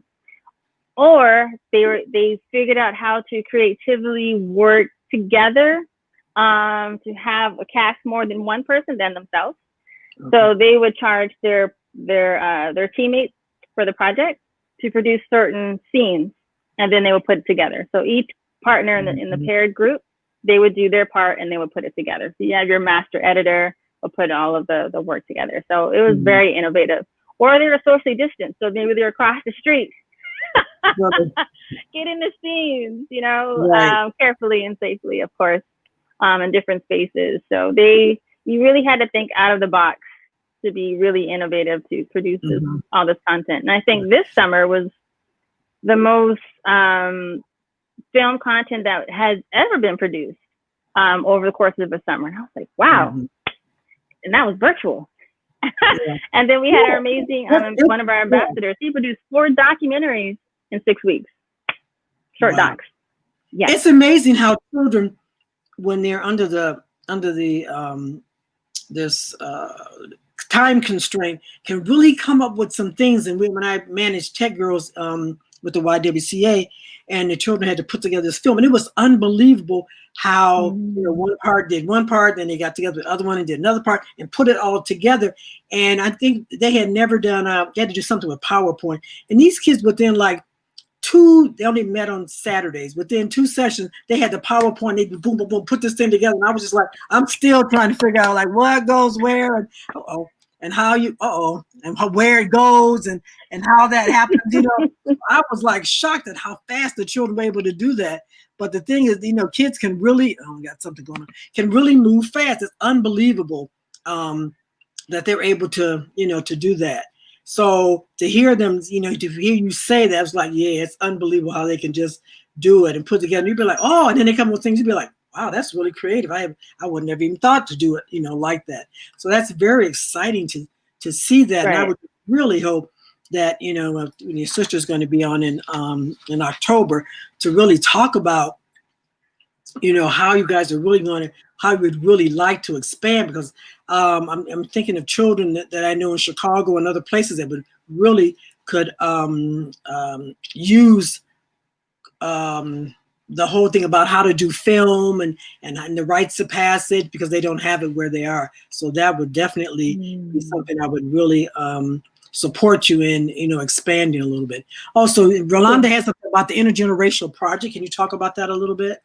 Or they figured out how to creatively work together to have a cast more than one person than themselves. Okay. So they would charge their teammates for the project to produce certain scenes, and then they would put it together. So each partner in the paired group, they would do their part and they would put it together. So you have your master editor will put all of the work together. So it was very innovative. Or they were socially distanced, so maybe they were across the street. Get in the scenes, you know, right. Carefully and safely, of course, in different spaces. So you really had to think out of the box to be really innovative to produce all this content. And I think this summer was the most film content that has ever been produced over the course of a summer. And I was like, wow. And that was virtual. Yeah. And then we had our amazing, one of our ambassadors, he produced 4 documentaries in 6 weeks. Short docs. Yeah. It's amazing how children, when they're under this time constraint, can really come up with some things. And when I managed Tech Girls with the YWCA, and the children had to put together this film, and it was unbelievable how one part did one part, then they got together with the other one and did another part and put it all together. And I think they had never done they had to do something with PowerPoint. And these kids within like they only met on Saturdays. Within 2 sessions, they had the PowerPoint. They boom, boom, boom, put this thing together. And I was just like, I'm still trying to figure out like what goes where, and and how and where it goes, and how that happens. You know, I was like shocked at how fast the children were able to do that. But the thing is, you know, kids can really, got something going on, can really move fast. It's unbelievable that they're able to, you know, to do that. So to hear them, you know, to hear you say that, it's like, yeah, it's unbelievable how they can just do it and put together. You'd be like, oh, and then they come up with things. You'd be like, wow, that's really creative. I would never even thought to do it, you know, like that. So that's very exciting to see that. Right. And I would really hope that, you know, your sister's going to be on in October to really talk about, you know, how you guys are really going to, how you would really like to expand, because I'm thinking of children that I know in Chicago and other places that would really could use the whole thing about how to do film and the rites of passage, because they don't have it where they are. So that would definitely be something I would really support you in, you know, expanding a little bit. Also, Rolanda has something about the intergenerational project. Can you talk about that a little bit?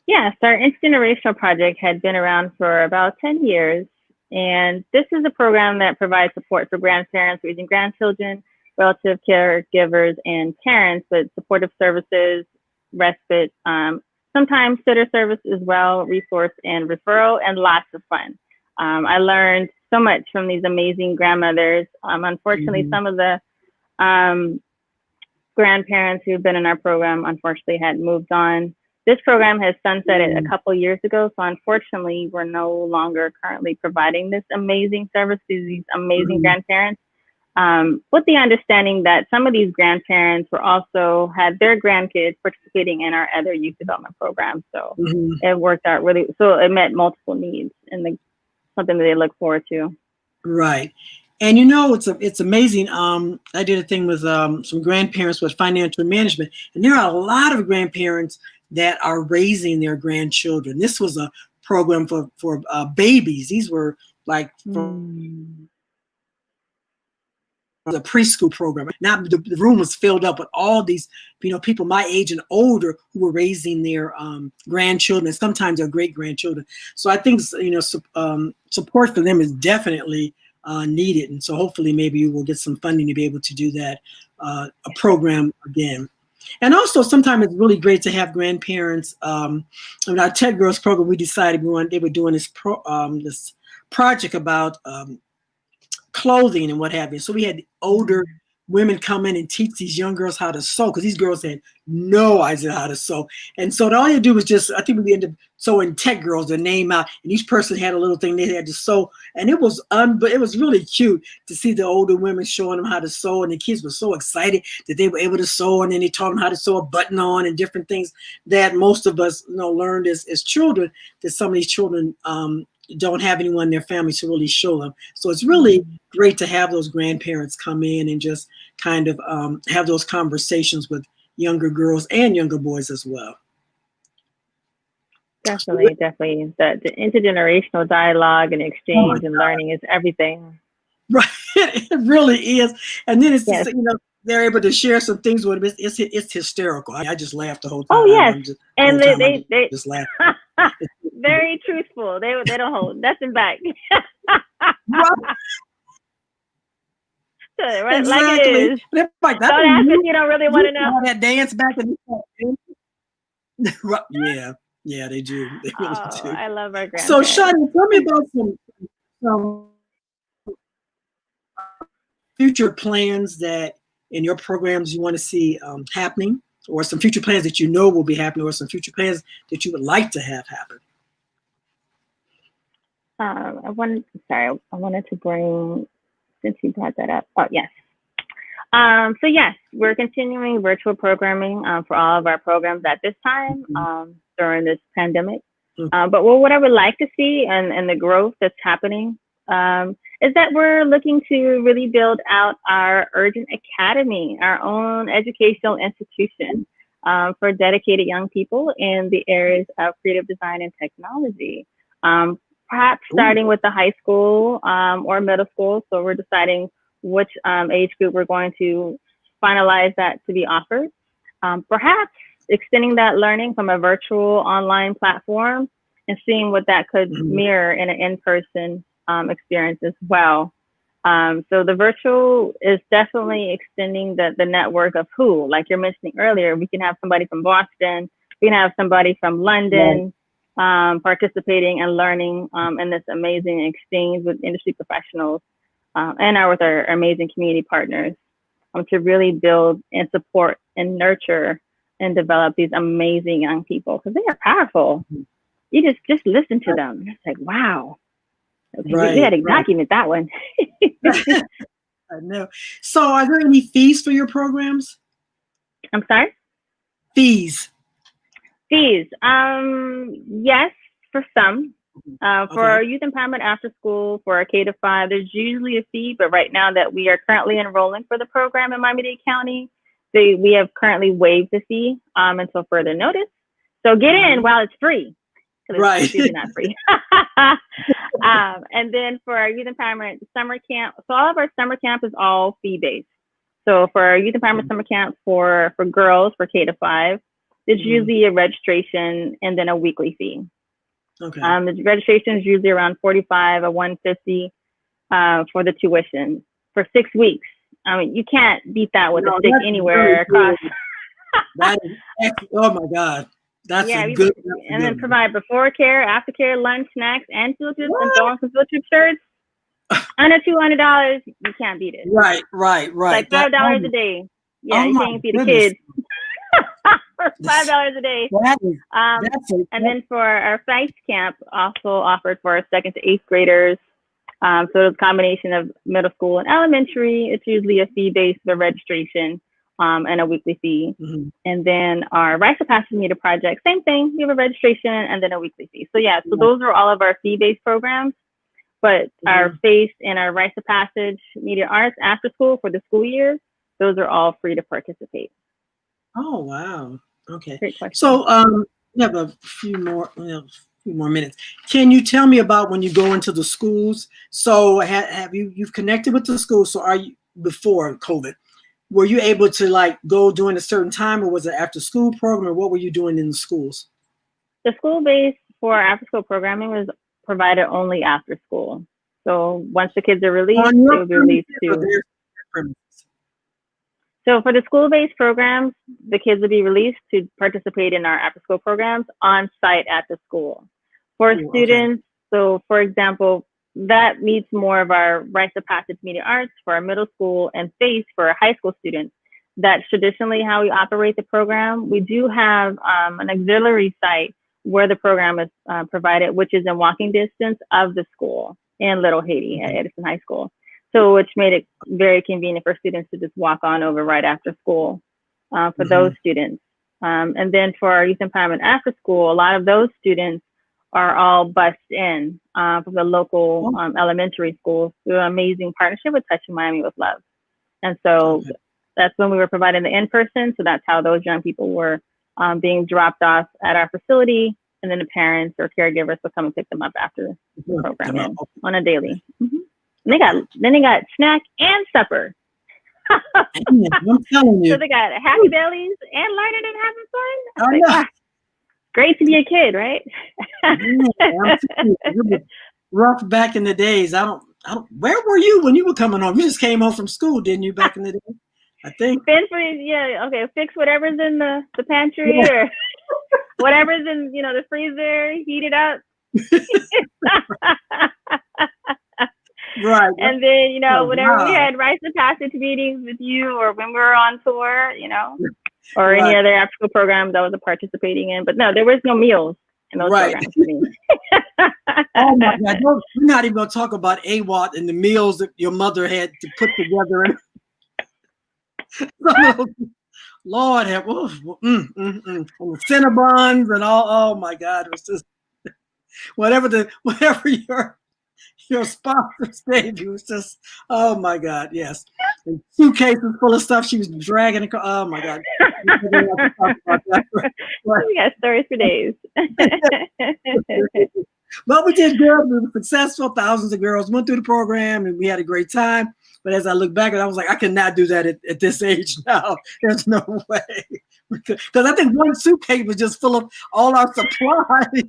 Yes, our intergenerational project had been around for about 10 years. And this is a program that provides support for grandparents raising grandchildren, relative caregivers, and parents with supportive services, respite, sometimes sitter service as well, resource and referral, and lots of fun. I learned so much from these amazing grandmothers. Unfortunately, some of the grandparents who've been in our program, unfortunately, had moved on. This program has sunsetted a couple years ago, so unfortunately, we're no longer currently providing this amazing service to these amazing grandparents. With the understanding that some of these grandparents were also had their grandkids participating in our other youth development programs. So it worked out really, so it met multiple needs and something that they look forward to. Right. And you know, it's amazing. I did a thing with some grandparents with financial management, and there are a lot of grandparents that are raising their grandchildren. This was a program for babies. These were like the preschool program. Now the room was filled up with all these, you know, people my age and older who were raising their grandchildren, and sometimes their great grandchildren. So I think, you know, support for them is definitely needed. And so hopefully maybe you will get some funding to be able to do that, a program again. And also sometimes it's really great to have grandparents. In our Tech Girls program, we decided they were doing this project about clothing and what have you. So we had older women come in and teach these young girls how to sew, because these girls had no idea how to sew. And so all you do was just, I think we ended up sewing tech girls their name out, and each person had a little thing they had to sew. And it was really cute to see the older women showing them how to sew, and the kids were so excited that they were able to sew, and then they taught them how to sew a button on and different things that most of us learned as children, that some of these children don't have anyone in their family to really show them. So it's really great to have those grandparents come in and just kind of have those conversations with younger girls and younger boys as well. Definitely. The intergenerational dialogue and exchange and learning is everything. Right, it really is. And then it's just, they're able to share some things with them. It's hysterical. I just laughed the whole time. Oh yes, and they just laugh. Very truthful. They don't hold nothing back. So, right, exactly. Like it is. Like, don't ask if you don't really want to know. That dance back in yeah, they do. They really do. I love our grandparents. So, Shadia, tell me about some future plans that in your programs you want to see happening, or some future plans that you know will be happening, or some future plans that you would like to have happen. I wanted to bring, since you brought that up. Oh, yes. So yes, we're continuing virtual programming for all of our programs at this time during this pandemic. But what I would like to see and the growth that's happening is that we're looking to really build out our Urgent Academy, our own educational institution for dedicated young people in the areas of creative design and technology. Perhaps starting with the high school or middle school. So we're deciding which age group we're going to finalize that to be offered. Perhaps extending that learning from a virtual online platform and seeing what that could mirror in an in-person experience as well. So the virtual is definitely extending the network of who, like you're mentioning earlier, we can have somebody from Boston, we can have somebody from London, participating and learning in this amazing exchange with industry professionals and with our amazing community partners to really build and support and nurture and develop these amazing young people, because they are powerful. You just listen to them. It's like, wow. Okay, we got to document that one. I know. So are there any fees for your programs? I'm sorry? Fees. Yes, for some. For our youth empowerment after school, for our K-5, there's usually a fee, but right now that we are currently enrolling for the program in Miami-Dade County, we have currently waived the fee until further notice. So get in while it's free. Right. It's usually not free. And then for our youth empowerment summer camp, so all of our summer camp is all fee-based. So for our youth empowerment summer camp for girls, for K-5, it's usually a registration and then a weekly fee. Okay. The registration is usually around $45 or $150 for the tuition for 6 weeks. I mean, you can't beat that with a stick anywhere across. Oh my God. That's good. And then provide before care, after care, lunch, snacks, and field trips, and throwing some field trip shirts. Under $200, you can't beat it. Right. Like $5 a day. Yeah, you can't feed the kids. For $5 a day. And then for our FICE camp, also offered for 2nd to 8th graders. So it's a combination of middle school and elementary. It's usually a fee-based registration and a weekly fee. And then our Rites of Passage Media project, same thing. We have a registration and then a weekly fee. So yeah, so those are all of our fee-based programs. But our FACE and our Rites of Passage Media Arts after school for the school year, those are all free to participate. Oh, wow. Okay. Great question. So we have a few more minutes. Can you tell me about when you go into the schools? So you've connected with the schools. So are you, before COVID, were you able to go during a certain time, or was it after school program, or what were you doing in the schools? The school base for after school programming was provided only after school. So once the kids are released, they will be released to. So for the school-based programs, the kids will be released to participate in our after-school programs on site at the school. For students, so for example, that meets more of our rites of passage media arts for our middle school and FACE for our high school students. That's traditionally how we operate the program. We do have an auxiliary site where the program is provided, which is in walking distance of the school in Little Haiti at Edison High School. So which made it very convenient for students to just walk on over right after school for those students. And then for our youth empowerment after school, a lot of those students are all bused in from the local elementary schools through an amazing partnership with Touching Miami with Love. And so that's when we were providing the in-person. So that's how those young people were being dropped off at our facility. And then the parents or caregivers would come and pick them up after the program on a daily. And then they got snack and supper. I'm telling you. So they got happy bellies and learning and having fun. I know. Great to be a kid, right? It was rough back in the days. Where were you when you were coming home? You just came home from school, didn't you, back in the day? I think. Fix whatever's in the pantry or whatever's in, the freezer, heat it up. Right. And then, whenever we had rites of passage meetings with you or when we were on tour, or any other after-school programs I was participating in. But no, there was no meals in those programs for me. Oh my God. We're not even going to talk about AWOT and the meals that your mother had to put together. Lord have, and the Cinnabons and all. Oh my God. It was just whatever your sponsor gave you. It was just, oh my God, yes. And suitcases full of stuff she was dragging. Oh my God. We got stories for days. But we did good. We were successful. Thousands of girls went through the program and we had a great time. But as I look back, I was like, I cannot do that at this age now. There's no way. Because I think one suitcase was just full of all our supplies.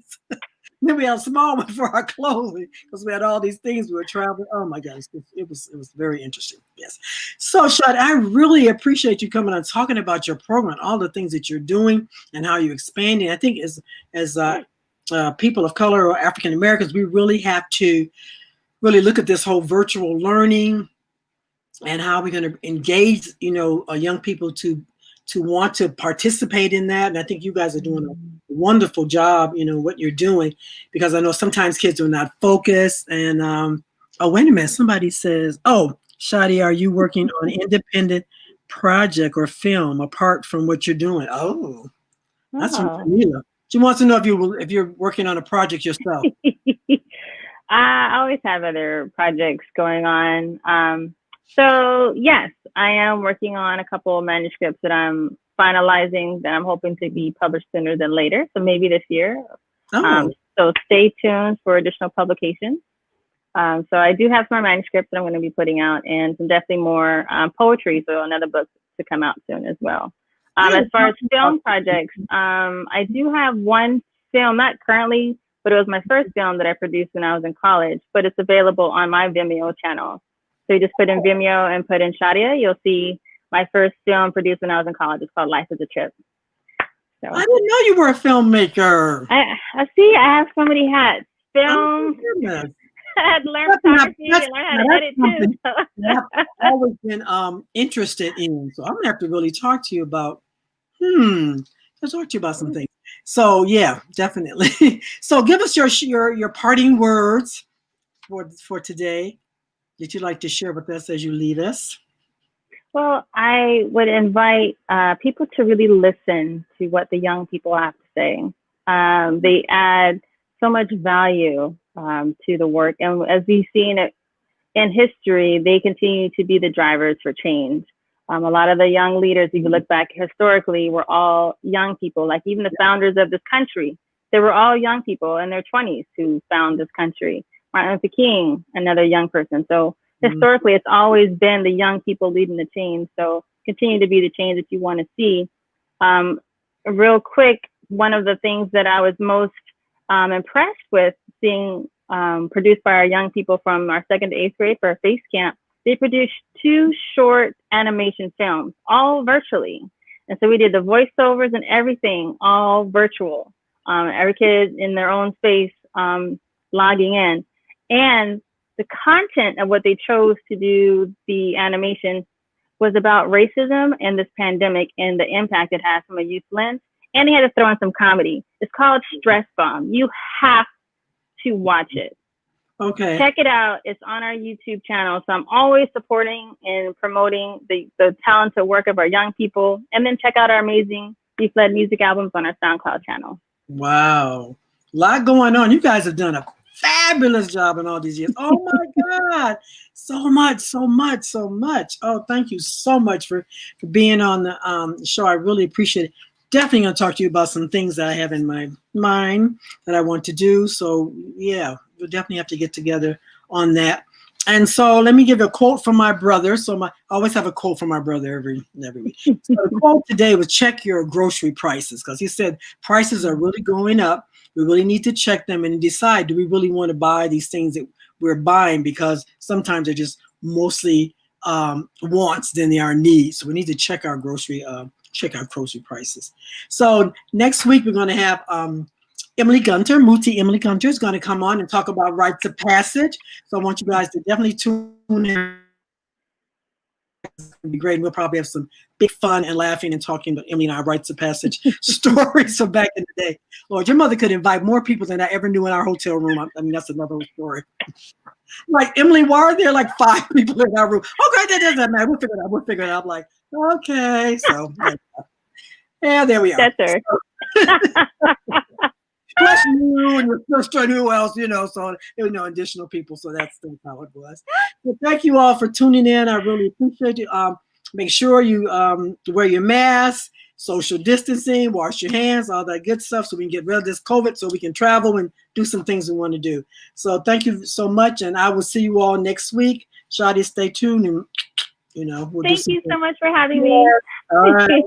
Then we had a small one for our clothing because we had all these things we were traveling. Oh my gosh, it was very interesting. Yes. So Shad, I really appreciate you coming on talking about your program, all the things that you're doing and how you're expanding. I think as people of color or African Americans, we really have to really look at this whole virtual learning and how we're going to engage, young people to want to participate in that. And I think you guys are doing a wonderful job, what you're doing, because I know sometimes kids are not focused. And, oh, wait a minute. Somebody says, oh, Shadia, are you working on an independent project or film apart from what you're doing? Oh, that's from Camila. She wants to know if you're working on a project yourself. I always have other projects going on. So yes, I am working on a couple of manuscripts that I'm finalizing that I'm hoping to be published sooner than later. So maybe this year. So stay tuned for additional publications. So I do have some manuscripts that I'm going to be putting out and some definitely more poetry. So another book to come out soon as well. As far as film projects, I do have one film, not currently, but it was my first film that I produced when I was in college, but it's available on my Vimeo channel. So you just put in Vimeo and put in Shadia, you'll see my first film produced when I was in college. It's called Life is a Trip. So, I didn't know you were a filmmaker. I see, I have so many hats. Film. I had to learn photography and learn how to edit too. I've always been interested in. So I'm going to have to really talk to you about, let's talk to you about some things. So yeah, definitely. So give us your parting words for today that you'd like to share with us as you leave us. Well, I would invite people to really listen to what the young people have to say. They add so much value to the work. And as we've seen it in history, they continue to be the drivers for change. A lot of the young leaders, if you look back historically, were all young people. Like even the founders of this country, they were all young people in their 20s who found this country. Martin Luther King, another young person. So historically, it's always been the young people leading the change. So continue to be the change that you want to see. Real quick, one of the things that I was most impressed with seeing produced by our young people from our 2nd to 8th grade for our FACE camp, they produced 2 short animation films, all virtually. And so we did the voiceovers and everything, all virtual. Every kid in their own space logging in. And the content of what they chose to do the animation was about racism and this pandemic and the impact it has from a youth lens. And they had to throw in some comedy. It's called Stress Bomb. You have to watch it. Okay. Check it out. It's on our YouTube channel. So I'm always supporting and promoting the talented work of our young people. And then check out our amazing youth-led music albums on our SoundCloud channel. Wow. A lot going on. You guys have done a fabulous job in all these years. Oh my God. So much, so much, so much. Oh, thank you so much for being on the show. I really appreciate it. Definitely going to talk to you about some things that I have in my mind that I want to do. So yeah, we'll definitely have to get together on that. And so let me give a quote from my brother. So I always have a quote from my brother every week. So the quote today was, check your grocery prices, because he said prices are really going up. We really need to check them and decide, do we really want to buy these things that we're buying, because sometimes they're just mostly wants than they are needs. So we need to check our grocery prices. So next week we're going to have Emily Gunter, Muti Emily Gunter, is going to come on and talk about rites of passage. So I want you guys to definitely tune in. It'll be great. We'll probably have some big fun and laughing and talking about Emily and our rites of passage stories from back in the day. Lord, your mother could invite more people than I ever knew in our hotel room. I mean, that's another story. Like, Emily, why are there like 5 people in our room? Okay, that doesn't matter. We'll figure it out. We'll figure it out. I'm like, okay. So, yeah, there we are. That's her. Plus you and your sister and who else, so there were additional people. So that's how it was. Well, thank you all for tuning in. I really appreciate you. Make sure you wear your mask, social distancing, wash your hands, all that good stuff, so we can get rid of this COVID, so we can travel and do some things we want to do. So thank you so much, and I will see you all next week. Shadia, stay tuned, and we'll Thank you so much for having me. All right.